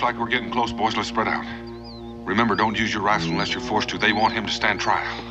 like we're getting close, boys. Let's spread out. Remember, don't use your rifle unless you're forced to. They want him to stand trial.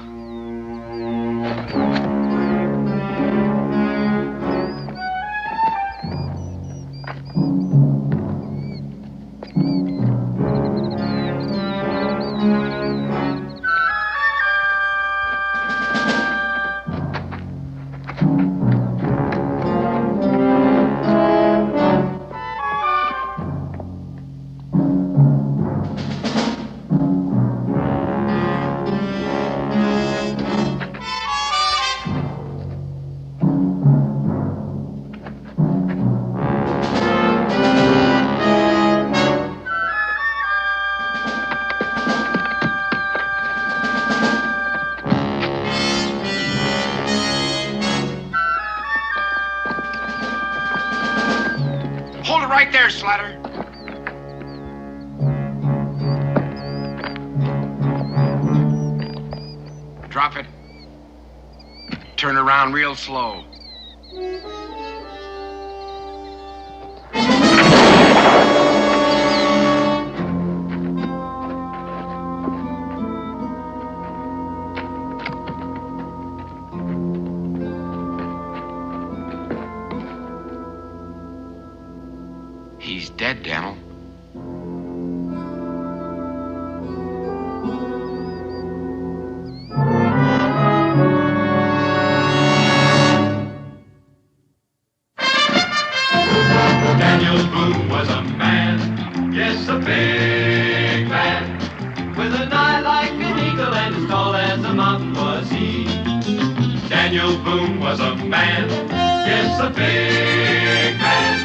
Right there, Slatter. Drop it. Turn around real slow. He's dead, Daniel. Daniel Boone was a man, yes, a big man, with an eye like an eagle and as tall as a mountain was he. Daniel Boone was a man, yes, a big man.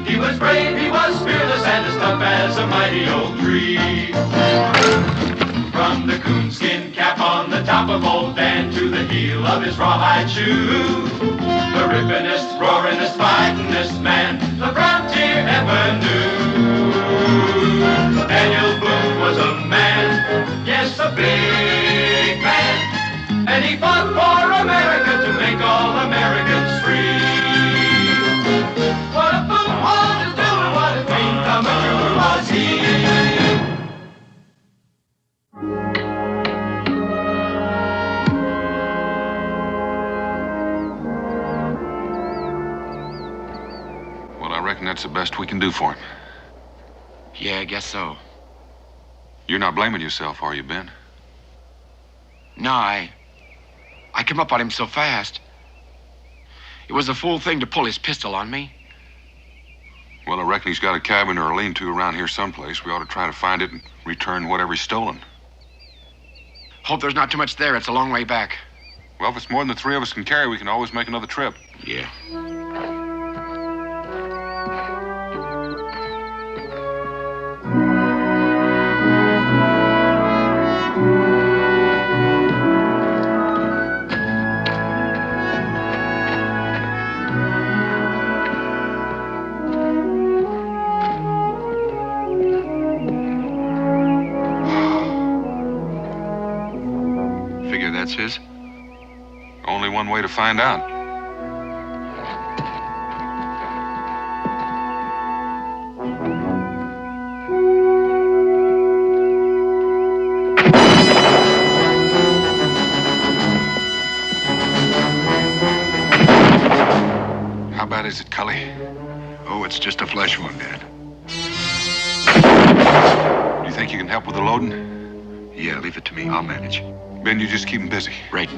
He was brave, he was fearless, and as tough as a mighty old tree. From the coonskin cap on the top of old Dan to the heel of his rawhide shoe, the rippin'est, roaring'est, fighting'est man the frontier ever knew. Daniel Boone was a man, yes, a big man, and he fought for America to make all Americans free. What a Boone wanted to do and what a dream come true was he. Well, I reckon that's the best we can do for him. Yeah, I guess so. You're not blaming yourself, are you, Ben? No, I came up on him so fast. It was a fool thing to pull his pistol on me. Well, I reckon he's got a cabin or a lean-to around here someplace. We ought to try to find it and return whatever he's stolen. Hope there's not too much there. It's a long way back. Well, if it's more than the three of us can carry, we can always make another trip. Yeah. That's his? Only one way to find out. How bad is it, Cully? Oh, it's just a flesh wound, Dad. Do you think you can help with the loading? Yeah, leave it to me. I'll manage. Ben, you just keep him busy. Right.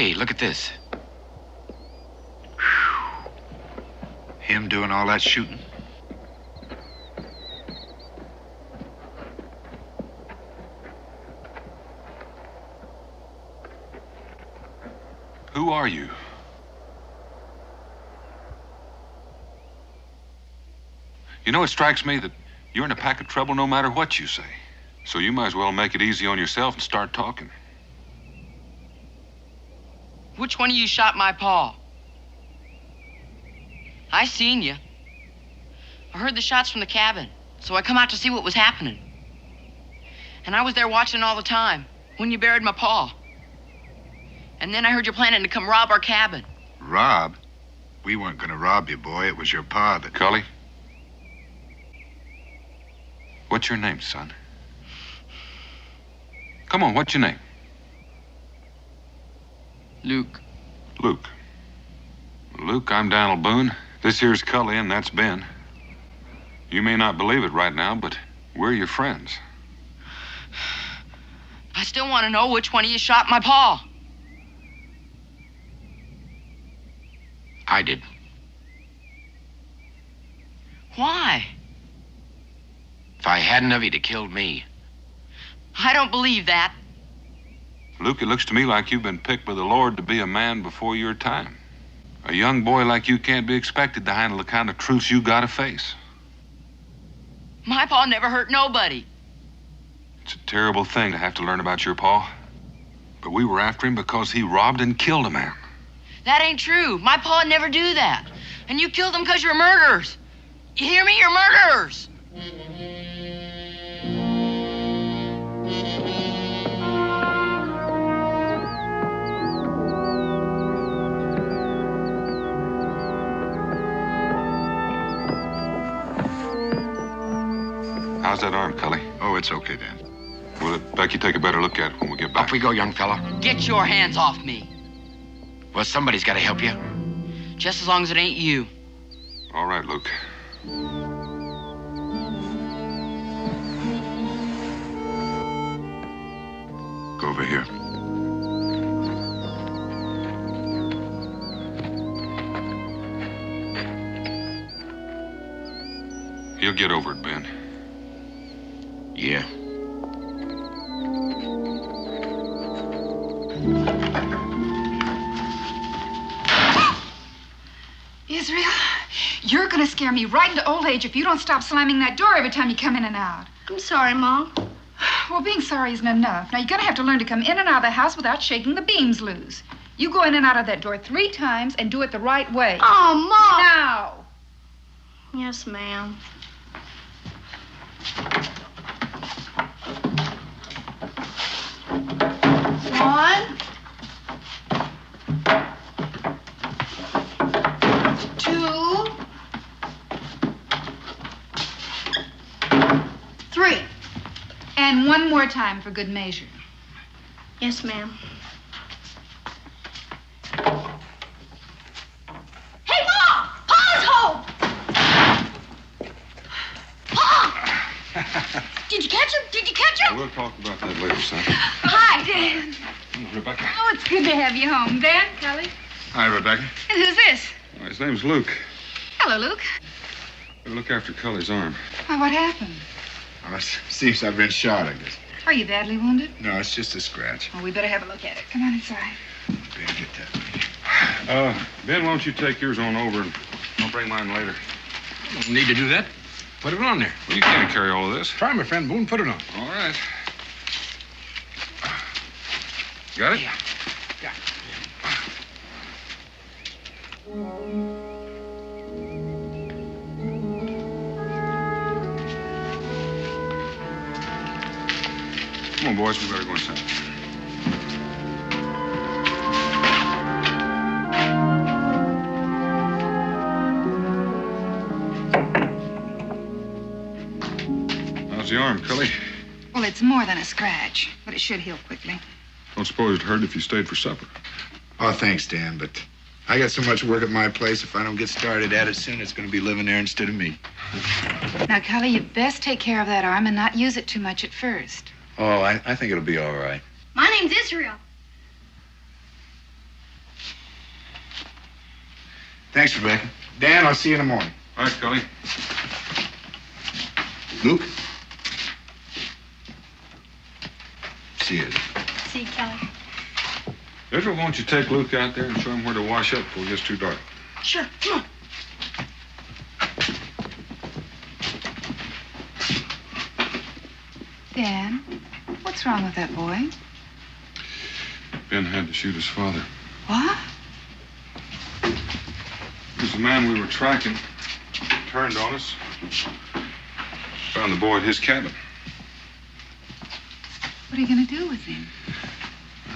Hey, look at this. Him doing all that shooting? Who are you? You know, it strikes me that you're in a pack of trouble no matter what you say. So you might as well make it easy on yourself and start talking. Which one of you shot my pa? I seen you. I heard the shots from the cabin, so I come out to see what was happening. And I was there watching all the time, when you buried my pa. And then I heard you planning to come rob our cabin. Rob? We weren't gonna rob you, boy. It was your pa that... Cully? What's your name, son? Come on, what's your name? Luke. Luke. Luke, I'm Donald Boone. This here's Cully, and that's Ben. You may not believe it right now, but we're your friends. I still want to know which one of you shot my pa. I did. Why? If I hadn't of, he'd have killed me. I don't believe that. Luke, it looks to me like you've been picked by the Lord to be a man before your time. A young boy like you can't be expected to handle the kind of truths you gotta face. My pa never hurt nobody. It's a terrible thing to have to learn about your pa. But we were after him because he robbed and killed a man. That ain't true. My pa'd never do that. And you killed them because you're murderers. You hear me? You're murderers. How's that arm, Cully? Oh, it's okay, Dan. Well, Becky, take a better look at it when we get back. Up we go, young fella. Get your hands off me. Well, somebody's got to help you. Just as long as it ain't you. All right, Luke. Go over here. He'll get over it, Ben. Yeah. Israel, you're gonna scare me right into old age if you don't stop slamming that door every time you come in and out. I'm sorry, Mom. Well, being sorry isn't enough. Now, you're gonna have to learn to come in and out of the house without shaking the beams loose. You go in and out of that door 3 times and do it the right way. Oh, Mom. Now. Yes, ma'am. One. 2. 3. And one more time for good measure. Yes, ma'am. Hey, Mom! Pa's home! Pa! Did you catch him? Did you catch him? We'll talk about that later, son. Hi, Dan. Rebecca. Oh, it's good to have you home. Dan, Kelly. Hi, Rebecca. And who's this? Well, his name's Luke. Hello, Luke. Better look after Cully's arm. Why, what happened? Well, it seems I've been shot, I guess. Are you badly wounded? No, it's just a scratch. Oh, we better have a look at it. Come on inside. Ben, get that. Ben, why don't you take yours on over and I'll bring mine later. Don't need to do that. Put it on there. Well, you can't carry all of this. Try, my friend Boone. Put it on. All right. Got it? Yeah. Come on, boys. We better go inside. How's the arm, Cully? Well, it's more than a scratch, but it should heal quickly. Don't suppose it'd hurt if you stayed for supper. Oh, thanks, Dan, but I got so much work at my place. If I don't get started at it soon, it's going to be living there instead of me. Now, Cully, you best take care of that arm and not use it too much at first. Oh, I think it'll be all right. My name's Israel. Thanks, Rebecca. Dan, I'll see you in the morning. All right, Cully. Luke? See you. See you, Kelly. Israel, why don't you take Luke out there and show him where to wash up before it gets too dark? Sure, come on. Dan, what's wrong with that boy? Ben had to shoot his father. What? It was the man we were tracking. Turned on us. Found the boy at his cabin. What are you going to do with him?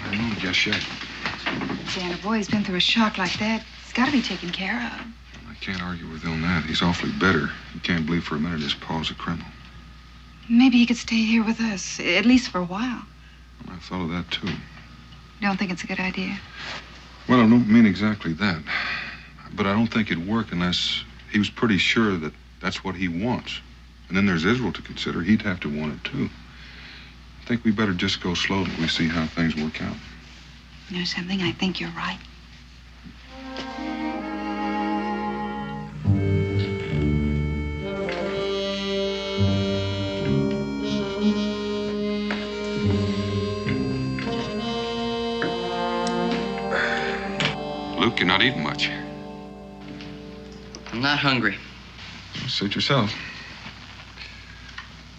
I don't know just yet. Dan, a boy who's been through a shock like that, he's got to be taken care of. I can't argue with him on that. He's awfully bitter. He can't believe for a minute his pa's a criminal. Maybe he could stay here with us, at least for a while. I thought of that, too. You don't think it's a good idea? Well, I don't mean exactly that. But I don't think it'd work unless he was pretty sure that that's what he wants. And then there's Israel to consider. He'd have to want it, too. I think we better just go slow till we see how things work out. You know something? I think you're right. Luke, you're not eating much. I'm not hungry. Suit yourself.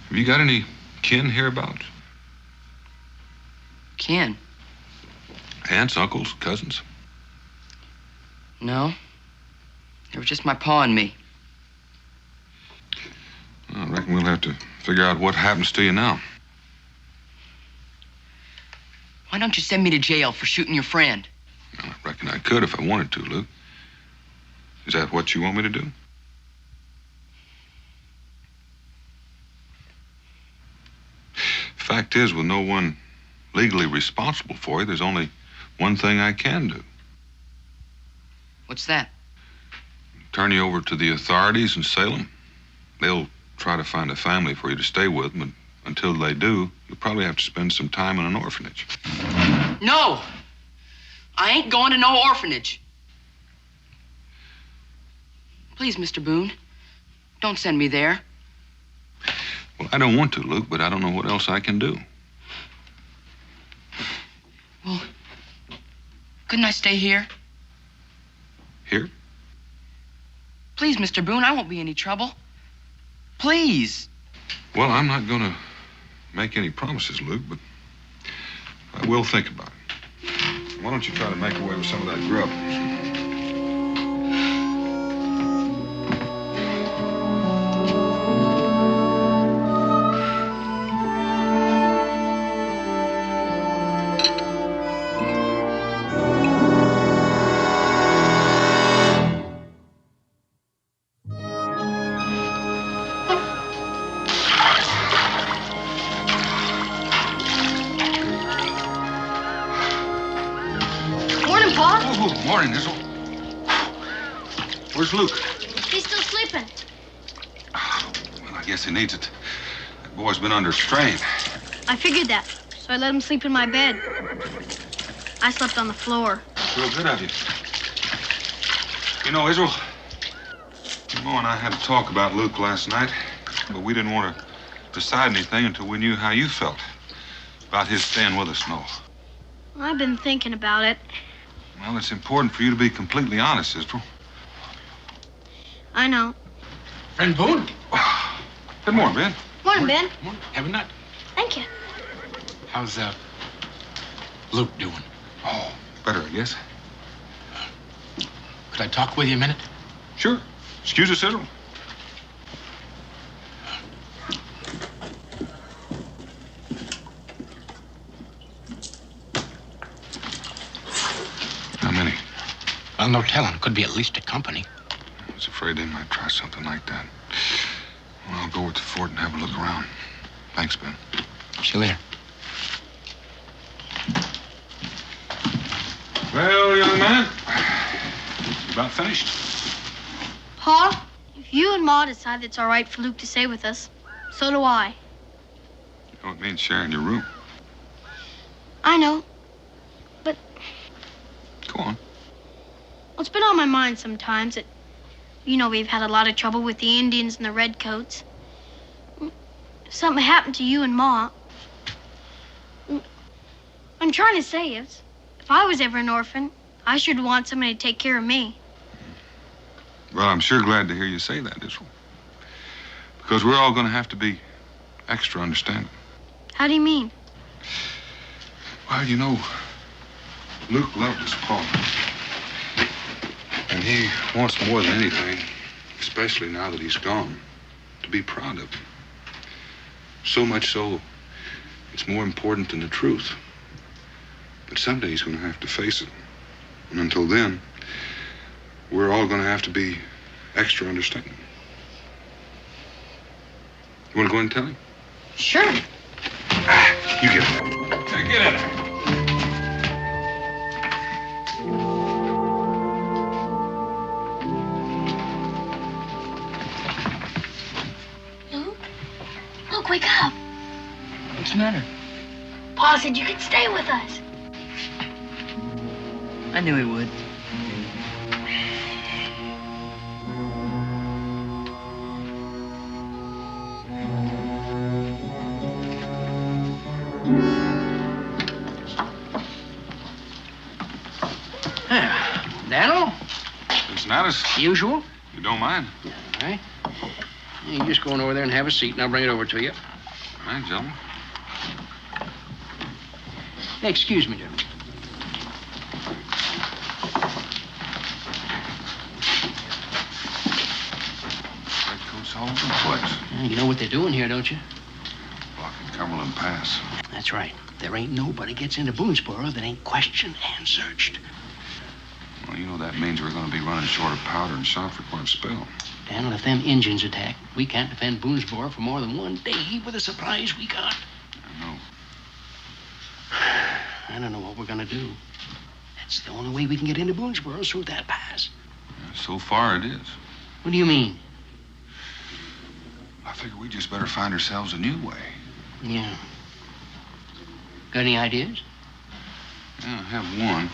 Have you got any kin hereabouts? Ken? Aunts, uncles, cousins? No. It was just my pa and me. Well, I reckon we'll have to figure out what happens to you now. Why don't you send me to jail for shooting your friend? Well, I reckon I could if I wanted to, Luke. Is that what you want me to do? Fact is, with no one legally responsible for you, there's only one thing I can do. What's that? Turn you over to the authorities in Salem. They'll try to find a family for you to stay with, but until they do, you'll probably have to spend some time in an orphanage. No! I ain't going to no orphanage. Please, Mr. Boone, don't send me there. Well, I don't want to, Luke, but I don't know what else I can do. Well, couldn't I stay here? Here? Please, Mr. Boone, I won't be any trouble. Please. Well, I'm not going to make any promises, Luke, but I will think about it. Why don't you try to make away with some of that grub? Morning, Pa. Oh, morning, Israel. Where's Luke? He's still sleeping. Well, I guess he needs it. That boy's been under strain. I figured that, so I let him sleep in my bed. I slept on the floor. Real good of you. You know, Israel, Mo and I had a talk about Luke last night, but we didn't want to decide anything until we knew how you felt about his staying with us, no. I've been thinking about it. Well, it's important for you to be completely honest, Israel. I know. Friend Boone? Good morning, Ben. Morning, Ben. Morning. Have a nut. Thank you. How's Luke doing? Oh, better, I guess. Could I talk with you a minute? Sure. Excuse us, Israel. How many? Well, no telling. Could be at least a company. I was afraid they might try something like that. Well, I'll go with the fort and have a look around. Thanks, Ben. See you later. Well, young man, you about finished? Pa, if you and Ma decide it's all right for Luke to stay with us, so do I. You know, it means sharing your room. I know. But Go on. Well, it's been on my mind sometimes that, we've had a lot of trouble with the Indians and the Redcoats. If something happened to you and Ma, I'm trying to say is, if I was ever an orphan, I should want somebody to take care of me. Well, I'm sure glad to hear you say that, Israel. Because we're all going to have to be extra understanding. How do you mean? Well, Luke loved his pa. And he wants more than anything, especially now that he's gone, to be proud of him. So much so, it's more important than the truth. But someday he's going to have to face it. And until then, we're all going to have to be extra understanding. You want to go in and tell him? Sure. You get in there. Get in there. Luke, wake up. What's the matter? Pa said you could stay with us. I knew he would. Daniel? Cincinnatus, Usual? you don't mind? All right. You just go on over there and have a seat, and I'll bring it over to you. All right, gentlemen. Hey, excuse me, gentlemen. Redcoats all over the place. Yeah, you know what they're doing here, don't you? Blocking Cumberland Pass. That's right. There ain't nobody gets into Boonesboro that ain't questioned and searched. Well, that means we're going to be running short of powder and shot for quite a spell. Daniel, if them Injuns attack, we can't defend Boonesboro for more than one day with the supplies we got. I know. I don't know what we're gonna do. That's the only way we can get into Boonesboro is through that pass. Yeah, so far it is. What do you mean? I figure we just better find ourselves a new way. Yeah. Got any ideas? Yeah, I have one.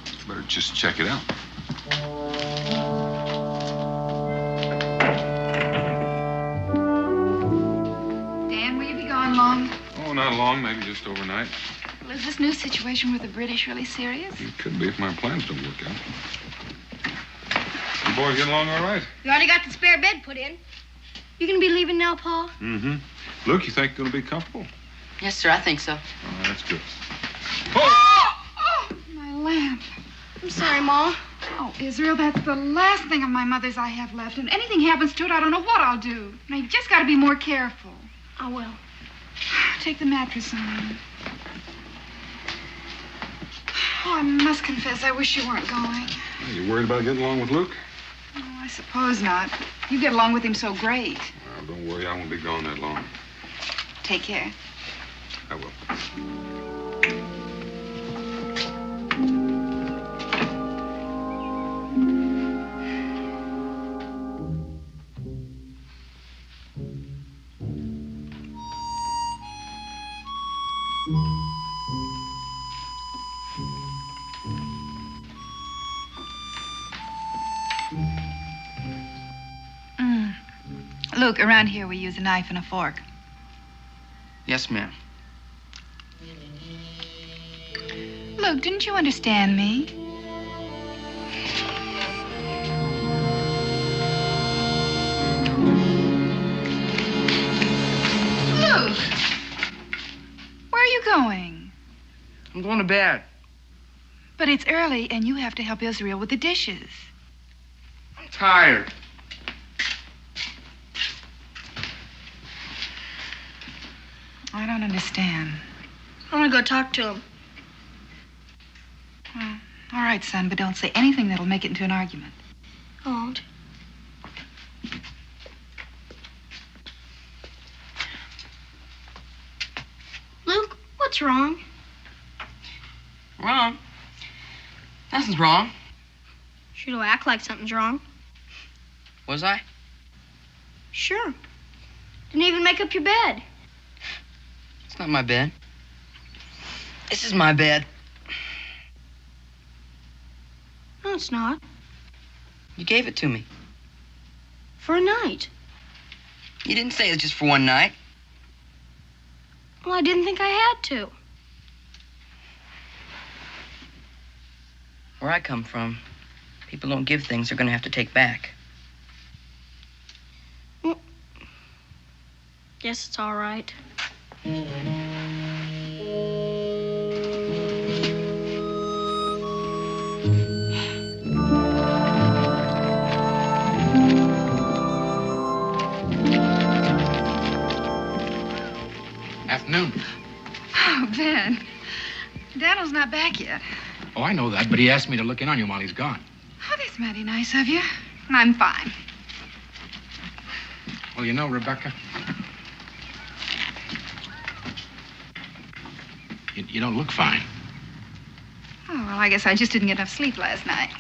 You better just check it out. Dan, will you be gone long? Oh, not long, maybe just overnight. Well, is this new situation with the British really serious? It could be if my plans don't work out. You boys getting along all right? You already got the spare bed put in. You gonna be leaving now, Pa? Mm-hmm. Luke, you think it'll be comfortable? Yes, sir, I think so. Oh, that's good. Oh, my lamp. I'm sorry, Ma. Oh, Israel, that's the last thing of my mother's I have left. And anything happens to it, I don't know what I'll do. Now, you've just got to be more careful. I will. Take the mattress on. Oh, I must confess, I wish you weren't going. You worried about getting along with Luke? Oh, I suppose not. You get along with him so great. Well, don't worry, I won't be gone that long. Take care. I will. Luke, around here we use a knife and a fork. Yes, ma'am. Luke, didn't you understand me? Luke! Where are you going? I'm going to bed. But it's early and you have to help Israel with the dishes. I'm tired. I don't understand. I want to go talk to him. Well, all right, son, but don't say anything that'll make it into an argument. I won't. Luke, what's wrong? Wrong? Nothing's wrong. Sure do act like something's wrong. Was I? Sure. Didn't even make up your bed. It's not my bed. This is my bed. No, it's not. You gave it to me. For a night. You didn't say it was just for one night. Well, I didn't think I had to. Where I come from, people don't give things they're going to have to take back. Guess it's all right. Afternoon. Oh, Ben. Daniel's not back yet. Oh, I know that, but he asked me to look in on you while he's gone. Oh, that's mighty nice of you. I'm fine. Well, you know, Rebecca, you don't look fine. Oh, well, I guess I just didn't get enough sleep last night.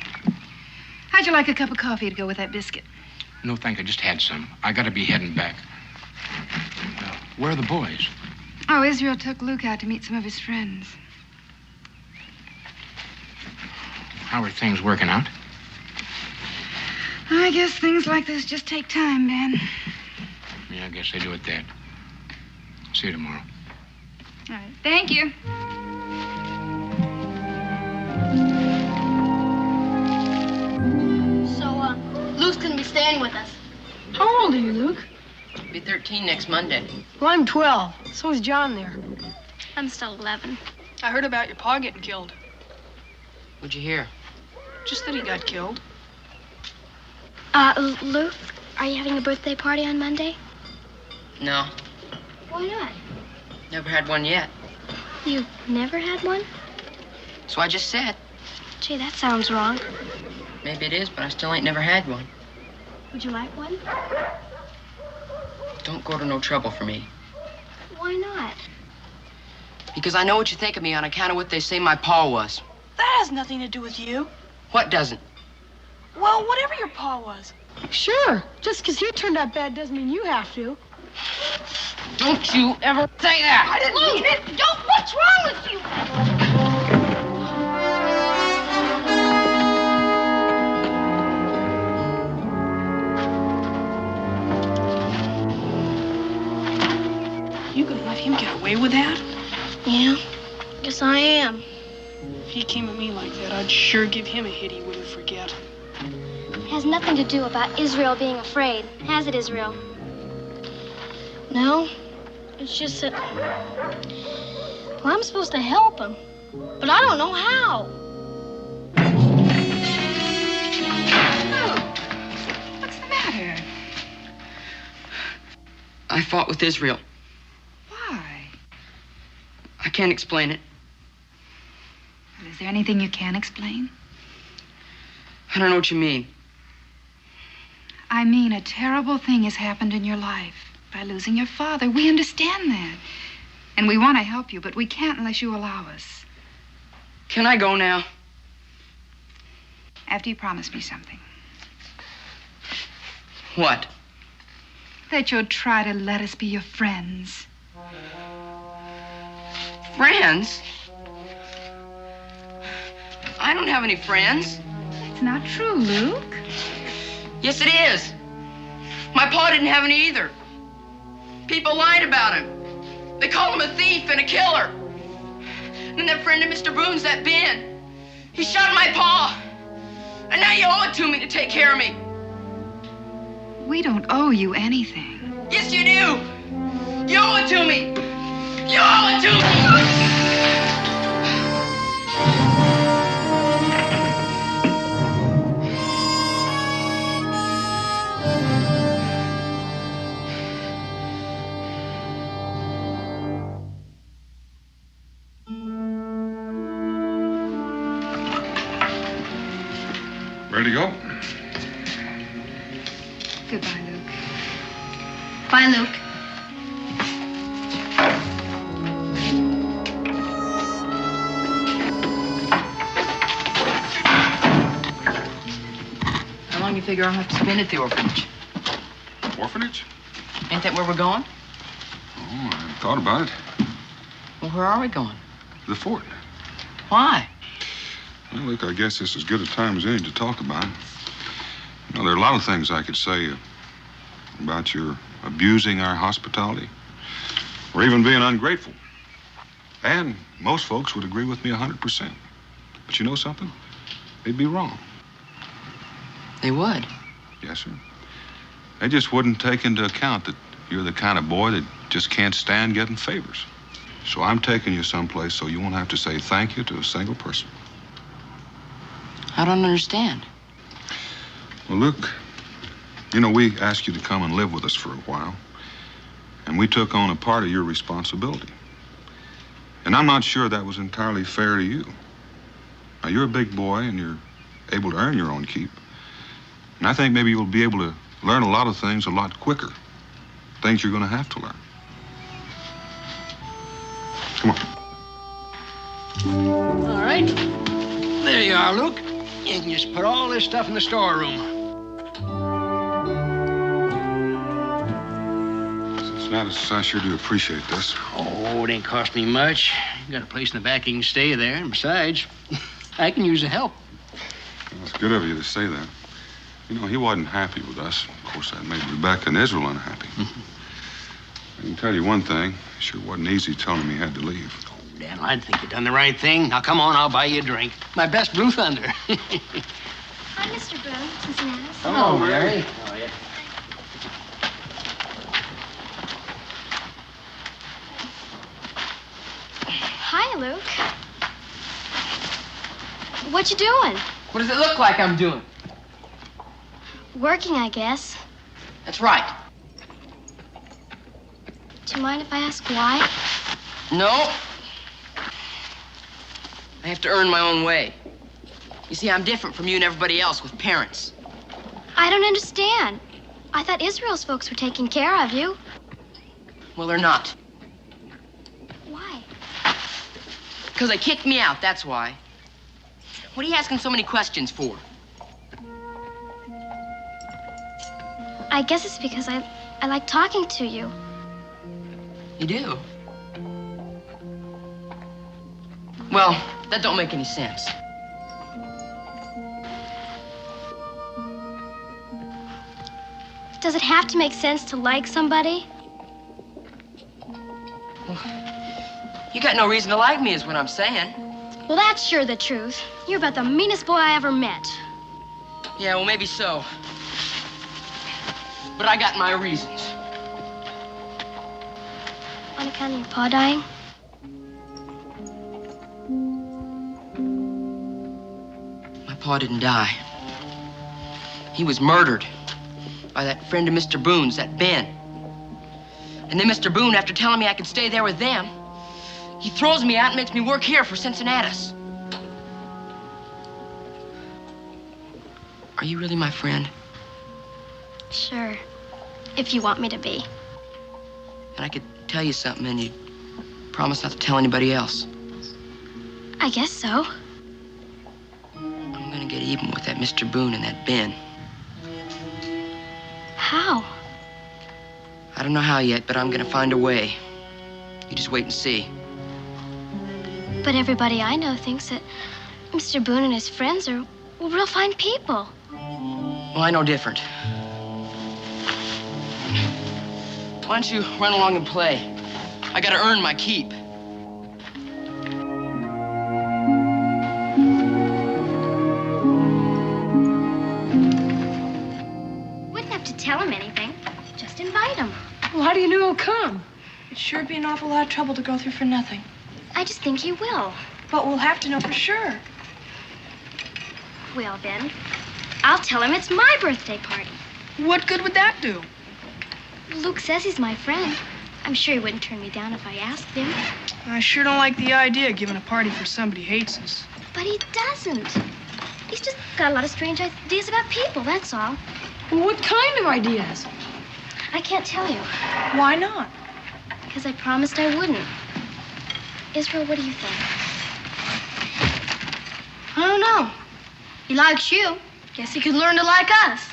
How'd you like a cup of coffee to go with that biscuit? No, thank you. I just had some. I gotta be heading back. Where are the boys? Oh, Israel took Luke out to meet some of his friends. How are things working out? I guess things like this just take time, Ben. Yeah, I guess they do at that. See you tomorrow. All right. Thank you. So, Luke's gonna be staying with us. How old are you, Luke? I'll be 13 next Monday. Well, I'm 12. So is John there. I'm still 11. I heard about your pa getting killed. What'd you hear? Just that he got killed. Luke, are you having a birthday party on Monday? No, Why not? never had one yet. You've never had one? So I just said. Gee, that sounds wrong. Maybe it is, but I still ain't never had one. Would you like one? Don't go to no trouble for me. Why not? Because I know what you think of me on account of what they say my pa was. That has nothing to do with you. What doesn't? Well, whatever your pa was. Sure. Just because he turned out bad doesn't mean you have to. Don't you ever say that! I didn't mean it. Don't! What's wrong with you? You gonna let him get away with that? Yeah, guess I am. If he came at me like that, I'd sure give him a hit he wouldn't forget. It has nothing to do about Israel being afraid, has it, Israel? No, it's just that... Well, I'm supposed to help him, but I don't know how. Oh, what's the matter? I fought with Israel. Why? I can't explain it. Well, is there anything you can explain? I don't know what you mean. I mean, a terrible thing has happened in your life by losing your father. We understand that. And we want to help you, but we can't unless you allow us. Can I go now? After you promise me something. What? That you'll try to let us be your friends. Friends? I don't have any friends. It's not true, Luke. Yes, it is. My pa didn't have any either. People lied about him. They call him a thief and a killer. And that friend of Mr. Boone's, that Ben, he shot my pa. And now you owe it to me to take care of me. We don't owe you anything. Yes, you do. You owe it to me. You owe it to me. Ready to go? Goodbye, Luke. Bye, Luke. How long do you figure I'll have to spend at the orphanage? Orphanage? Ain't that where we're going? Oh, I hadn't thought about it. Well, where are we going? The fort. Why? Well, look, I guess this is as good a time as any to talk about it. You know, there are a lot of things I could say about your abusing our hospitality, or even being ungrateful. And most folks would agree with me 100%. But you know something? They'd be wrong. They would? Yes, sir. They just wouldn't take into account that you're the kind of boy that just can't stand getting favors. So I'm taking you someplace so you won't have to say thank you to a single person. I don't understand. Well, look, you know, we asked you to come and live with us for a while, and we took on a part of your responsibility. And I'm not sure that was entirely fair to you. Now, you're a big boy, and you're able to earn your own keep. And I think maybe you'll be able to learn a lot of things a lot quicker. Things you're going to have to learn. Come on. All right. There you are, Luke. You can just put all this stuff in the storeroom. Gladys, I sure do appreciate this. Oh, it ain't cost me much. You got a place in the back you can stay there. And besides, I can use the help. Well, it's good of you to say that. You know, he wasn't happy with us. Of course, that made Rebecca and Israel unhappy. I can tell you one thing. It sure wasn't easy telling him he had to leave. Oh, Dan, I think you've done the right thing. Now, come on, I'll buy you a drink. My best Blue Thunder. Hi, Mr. Boone, Cincinnati. Hello, Mary. Oh, yeah. Hi, Luke. What you doing? What does it look like I'm doing? Working, I guess. That's right. Do you mind if I ask why? No. I have to earn my own way. You see, I'm different from you and everybody else with parents. I don't understand. I thought Israel's folks were taking care of you. Well, they're not. Why? Because they kicked me out, that's why. What are you asking so many questions for? I guess it's because I like talking to you. You do? Well, that don't make any sense. Does it have to make sense to like somebody? You got no reason to like me, is what I'm saying. Well, that's sure the truth. You're about the meanest boy I ever met. Yeah, well, maybe so. But I got my reasons. On account of your pa dying? My pa didn't die. He was murdered by that friend of Mr. Boone's, that Ben. And then Mr. Boone, after telling me I could stay there with them, he throws me out and makes me work here for Cincinnatus. Are you really my friend? Sure. If you want me to be. And I could tell you something and you'd promise not to tell anybody else. I guess so. I'm gonna get even with that Mr. Boone and that Ben. How? I don't know how yet, but I'm gonna find a way. You just wait and see. But everybody I know thinks that Mr. Boone and his friends are real fine people. Well, I know different. Why don't you run along and play? I gotta earn my keep. Wouldn't have to tell him anything. Just invite him. Well, how do you know he'll come? It'd sure be an awful lot of trouble to go through for nothing. I just think he will. But we'll have to know for sure. Well, then, I'll tell him it's my birthday party. What good would that do? Luke says he's my friend. I'm sure he wouldn't turn me down if I asked him. I sure don't like the idea of giving a party for somebody who hates us. But he doesn't. He's just got a lot of strange ideas about people, that's all. Well, what kind of ideas? I can't tell you. Why not? Because I promised I wouldn't. Israel, what do you think? I don't know. He likes you. Guess he could learn to like us.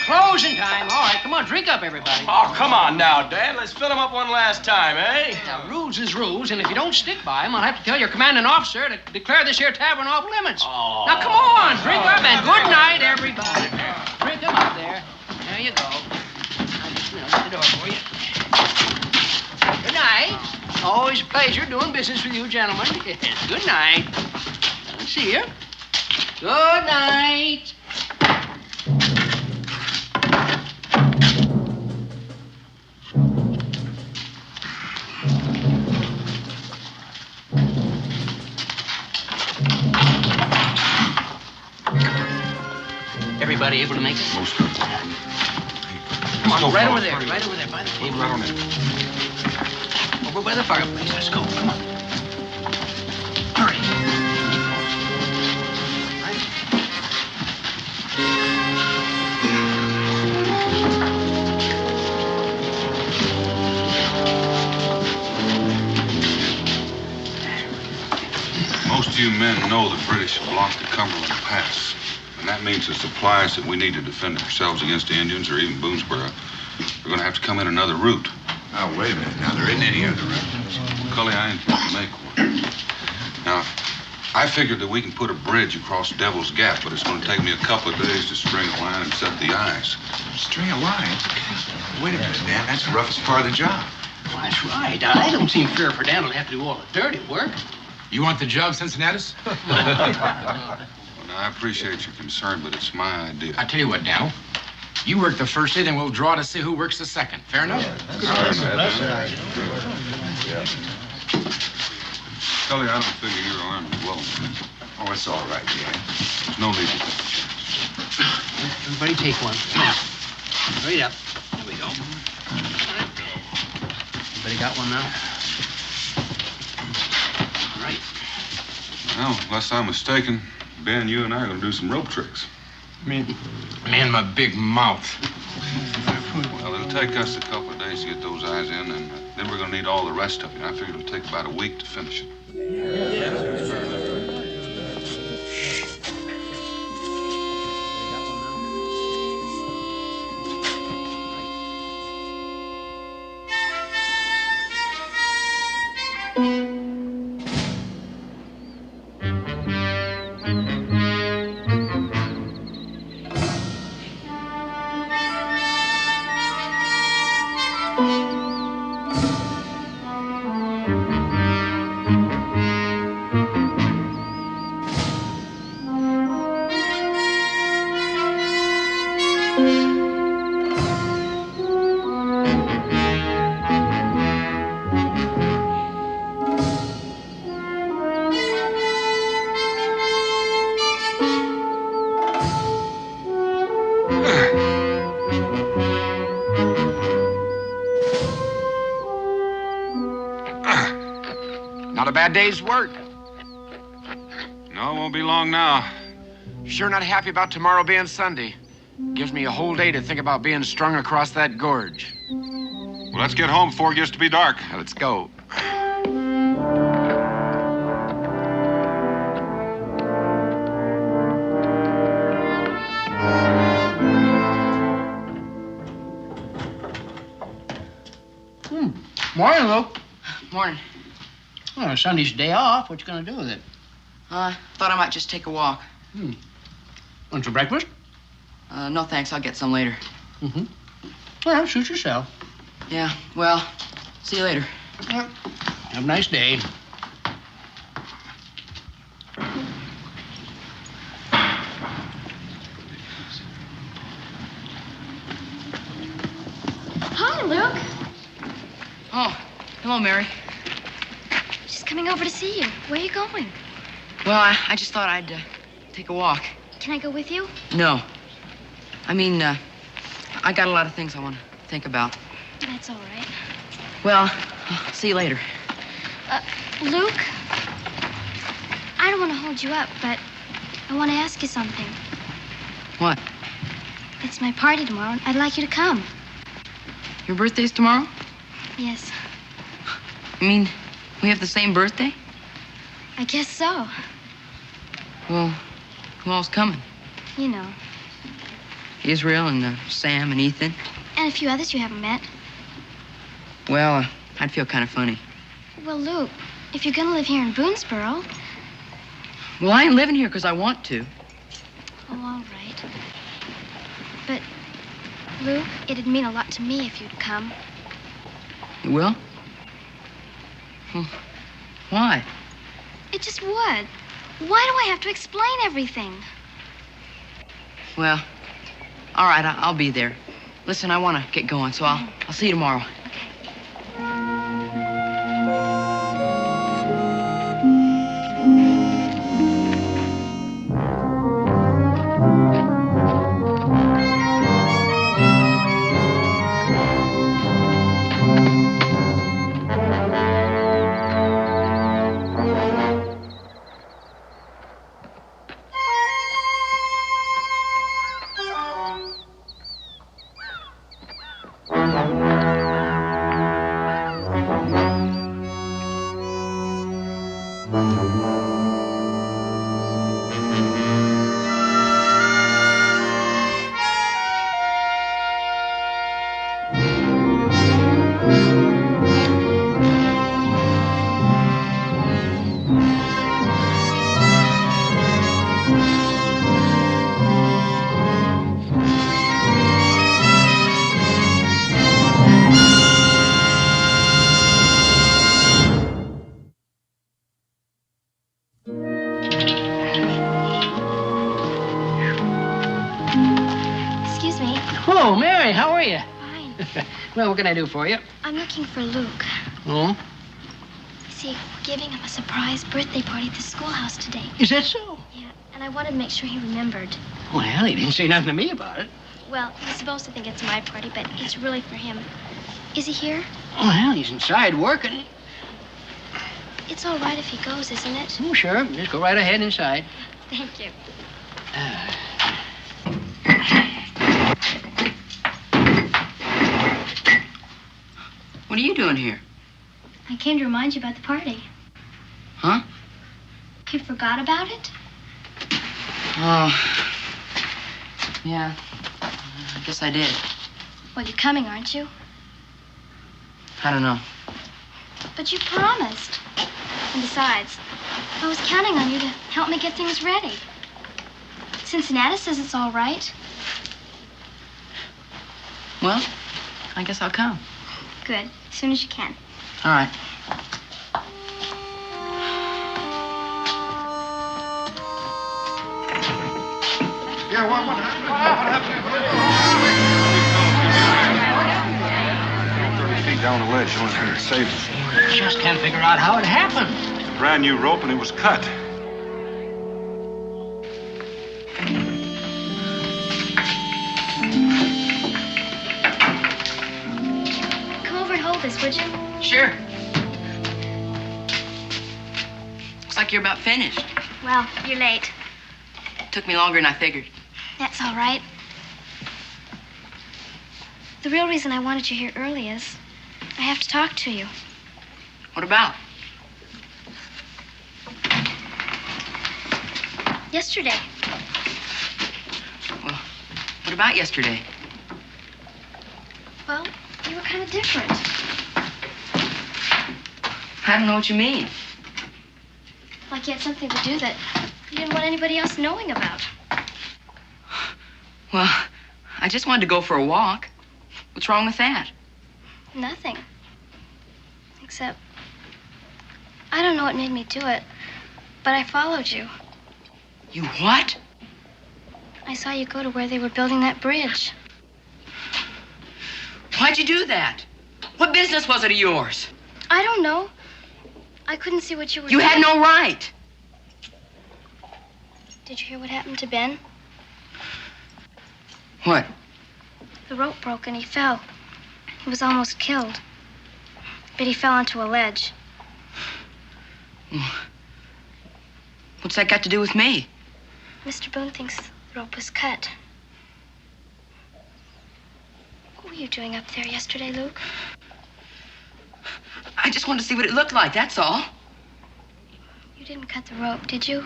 closing time. All right, come on, drink up, everybody. Oh, come on now, Dad. Let's fill them up one last time, eh? Now, rules is rules, and if you don't stick by them, I'll have to tell your commanding officer to declare this here tavern off limits. Oh. Now, come on, drink up, and good night, everybody. Drink them up there. There you go. I'll just, get the door for you. Good night. Always a pleasure doing business with you, gentlemen. Good night. I'll see you. Good night. Everybody able to make it? Most of them. Come on, Let's go, right over fellas. there, right over there, by the table. Right on in. Over by the fireplace. Let's go. Come on. Hurry. Right. Most of you men know the British have blocked the Cumberland Pass. And that means the supplies that we need to defend ourselves against the Indians or even Boonesboro are going to have to come in another route. Oh, wait a minute. Now, there isn't any other route. Cully, I intend to make one. Now, I figured that we can put a bridge across Devil's Gap, but it's going to take me a couple of days to string a line and set the ice. String of lines? Wait a minute, Dan. That's the roughest part of the job. Well, that's right. I don't seem fair for Dan to have to do all the dirty work. You want the job, Cincinnatus? Well, now, I appreciate your concern, but it's my idea. I tell you what, now. You work the first day, then we'll draw to see who works the second. Fair enough? Cully, I don't figure your arm is well enough. Oh, it's all right, Dan. There's no need to take a chance. Everybody take one. Come on. Hurry up. There we go. Everybody got one now? Right. Well, unless I'm mistaken, Ben, you and I are going to do some rope tricks. Man, my big mouth. Well, it'll take us a couple of days to get those eyes in, and then we're going to need all the rest of it. I figure it'll take about a week to finish it. Not a bad day's work. No, it won't be long now. Sure not happy about tomorrow being Sunday. Gives me a whole day to think about being strung across that gorge. Well, let's get home before it gets to be dark. Let's go. Morning, Luke. Morning. Well, Sunday's day off. What you gonna do with it? Thought I might just take a walk. Want some breakfast? No thanks, I'll get some later. Mm-hmm. Well, suit yourself. Yeah, well, see you later. Yep. Have a nice day. Hi, Luke. Oh, hello, Mary. Just coming over to see you. Where are you going? Well, I just thought I'd take a walk. Can I go with you? No. I mean, I got a lot of things I want to think about. That's all right. Well, I'll see you later. Luke, I don't want to hold you up, but I want to ask you something. What? It's my party tomorrow, and I'd like you to come. Your birthday's tomorrow? Yes, I mean, we have the same birthday? I guess so. Well, who all's coming? You know. Israel and Sam and Ethan. And a few others you haven't met. Well, I'd feel kind of funny. Well, Luke, if you're gonna live here in Boonesboro... Well, I ain't living here because I want to. Oh, all right. But, Luke, it'd mean a lot to me if you'd come. You will? Well, why? It just would. Why do I have to explain everything? Well, all right, I'll be there. Listen, I want to get going, so I'll see you tomorrow. Oh, Mary, how are you? Fine. Well, what can I do for you? I'm looking for Luke. Oh? You see, we're giving him a surprise birthday party at the schoolhouse today. Is that so? Yeah, and I wanted to make sure he remembered. Well, he didn't say nothing to me about it. Well, he's supposed to think it's my party, but it's really for him. Is he here? Well, he's inside working. It's all right if he goes, isn't it? Oh, sure. Just go right ahead inside. Thank you. What are you doing here? I came to remind you about the party. Huh? You forgot about it? Oh. Yeah. I guess I did. Well, you're coming, aren't you? I don't know. But you promised. And besides, I was counting on you to help me get things ready. Cincinnati says it's all right. Well, I guess I'll come. Good. As soon as you can. All right. Yeah, what happened? 30 feet down the ledge. Someone's going to save us. Just can't figure out how it happened. It's a brand new rope, and it was cut. Come over and hold this, would you? Sure. Looks like you're about finished. Well, you're late. Took me longer than I figured. That's all right. The real reason I wanted you here early is I have to talk to you. What about? Yesterday. Well, what about yesterday? Well, you were kind of different. I don't know what you mean. Like you had something to do that you didn't want anybody else knowing about. Well, I just wanted to go for a walk. What's wrong with that? Nothing. Except, I don't know what made me do it, but I followed you. You what? I saw you go to where they were building that bridge. Why'd you do that? What business was it of yours? I don't know. I couldn't see what you were You doing. had no right. Did you hear what happened to Ben? What? The rope broke and he fell. He was almost killed. But he fell onto a ledge. What's that got to do with me? Mr. Boone thinks the rope was cut. What were you doing up there yesterday, Luke? I just wanted to see what it looked like, that's all. You didn't cut the rope, did you?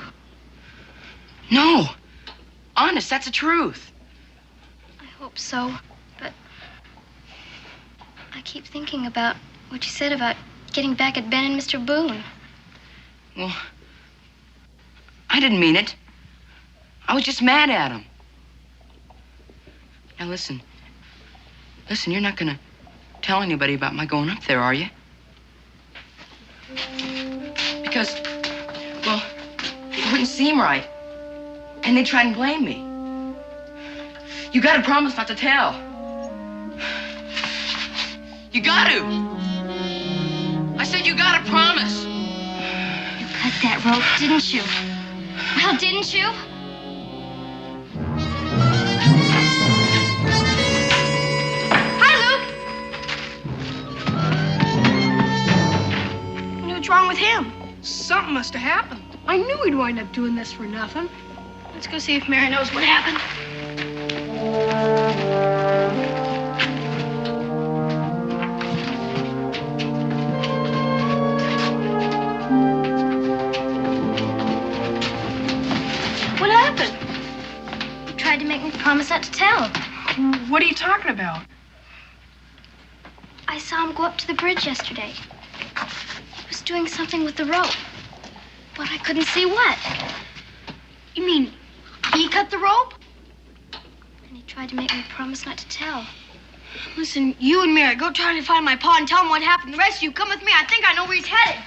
No. Honest, that's the truth. hope so, but I keep thinking about what you said about getting back at Ben and Mr. Boone. Well, I didn't mean it. I was just mad at him. Now listen. Listen, you're not gonna tell anybody about my going up there, are you? Because, well, it wouldn't seem right. And they'd try and blame me. You gotta promise not to tell. You gotta. I said you gotta promise. You cut that rope, didn't you? Well, didn't you? Hi, Luke. What's wrong with him? Something must have happened. I knew he'd wind up doing this for nothing. Let's go see if Mary knows what happened. What happened? You tried to make me promise not to tell. What are you talking about? I saw him go up to the bridge yesterday. He was doing something with the rope, but I couldn't see what. You mean he cut the rope? And he tried to make me promise not to tell. Listen, you and Mary, go try to find my pa and tell him what happened. The rest of you, come with me. I think I know where he's headed.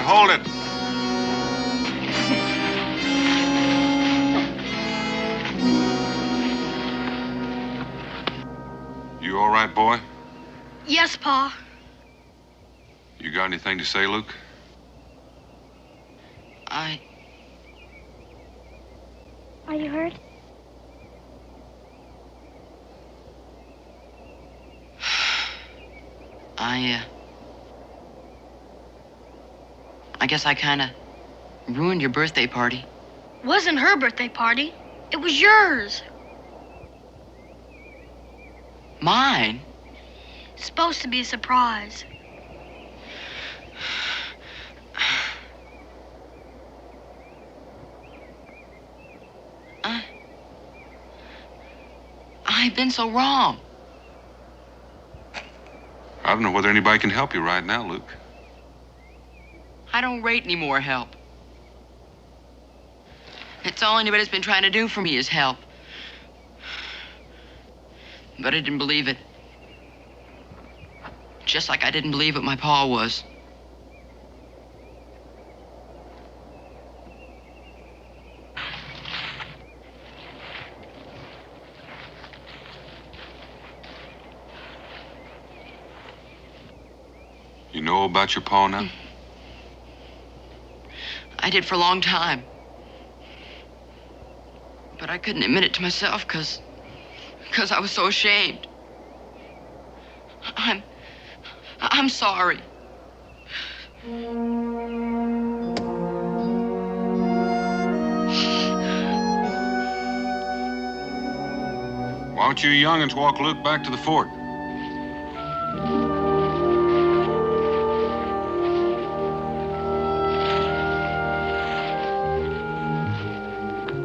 Hold it. You all right, boy? Yes, Pa. You got anything to say, Luke? Are you hurt? I guess I kind of ruined your birthday party. It wasn't her birthday party. It was yours. Mine? It's supposed to be a surprise. I've been so wrong. I don't know whether anybody can help you right now, Luke. I don't rate any more help. It's all anybody's been trying to do for me is help. But I didn't believe it. Just like I didn't believe what my pa was. You know about your pa now? I did for a long time. But I couldn't admit it to myself because I was so ashamed. I'm sorry. Why don't you young'uns walk Luke back to the fort?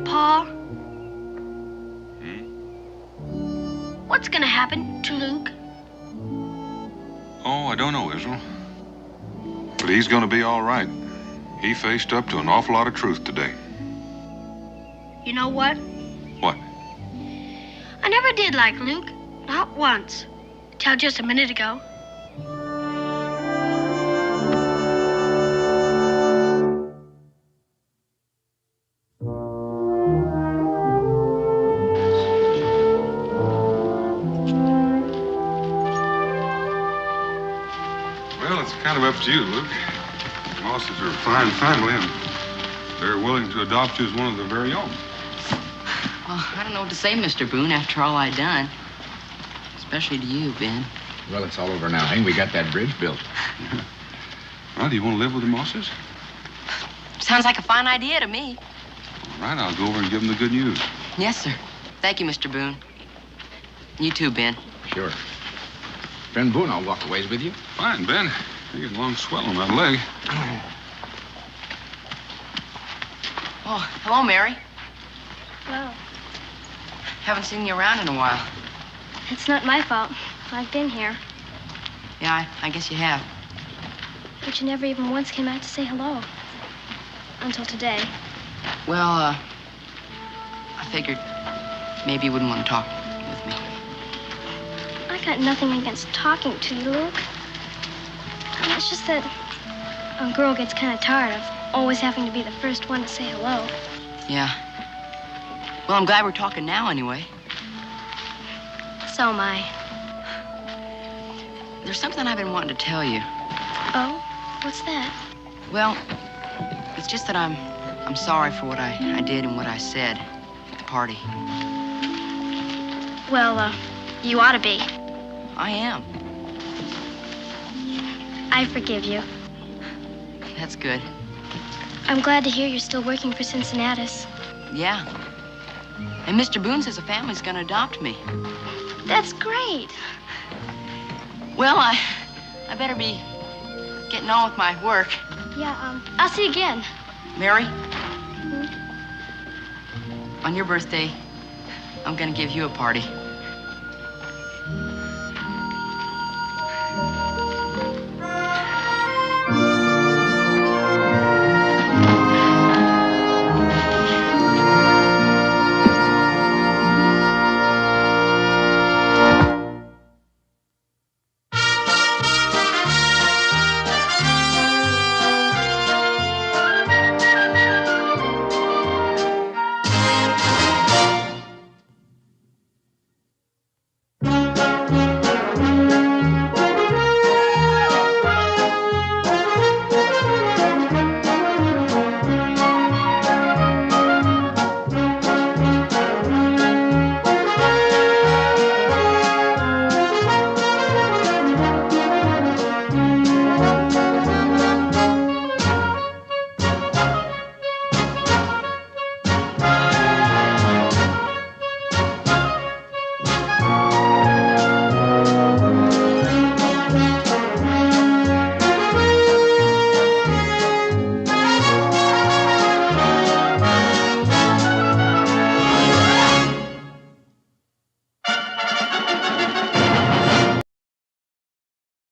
Pa? What's gonna happen to Luke? Oh, I don't know, Israel. But he's gonna be all right. He faced up to an awful lot of truth today. You know what? What? I never did like Luke. Not once. Till just a minute ago. Well, it's kind of up to you, Luke. Mosses are a fine family, and they're willing to adopt you as one of their very own. Well, I don't know what to say, Mr. Boone, after all I done. Especially to you, Ben. Well, it's all over now, eh? We got that bridge built. Well, do you want to live with the Mosses? Sounds like a fine idea to me. All right, I'll go over and give them the good news. Yes, sir. Thank you, Mr. Boone. You too, Ben. Sure. Ben Boone, I'll walk a ways with you. Fine, Ben. You get a long swell on that leg. Oh, hello, Mary. Well, Haven't seen you around in a while. it's not my fault. I've been here. Yeah, I guess you have. But you never even once came out to say hello. Until today. Well, I figured maybe you wouldn't want to talk with me. I got nothing against talking to you, Luke. It's just that a girl gets kind of tired of always having to be the first one to say hello. Yeah. Well, I'm glad we're talking now anyway. So am I. There's something I've been wanting to tell you. Oh? What's that? Well, it's just that I'm sorry for what I did and what I said at the party. Well, you ought to be. I am. I forgive you. That's good. I'm glad to hear you're still working for Cincinnatus. Yeah. And Mr. Boone says the family's gonna adopt me. That's great. Well, I better be getting on with my work. Yeah, I'll see you again. Mary? On your birthday, I'm gonna give you a party.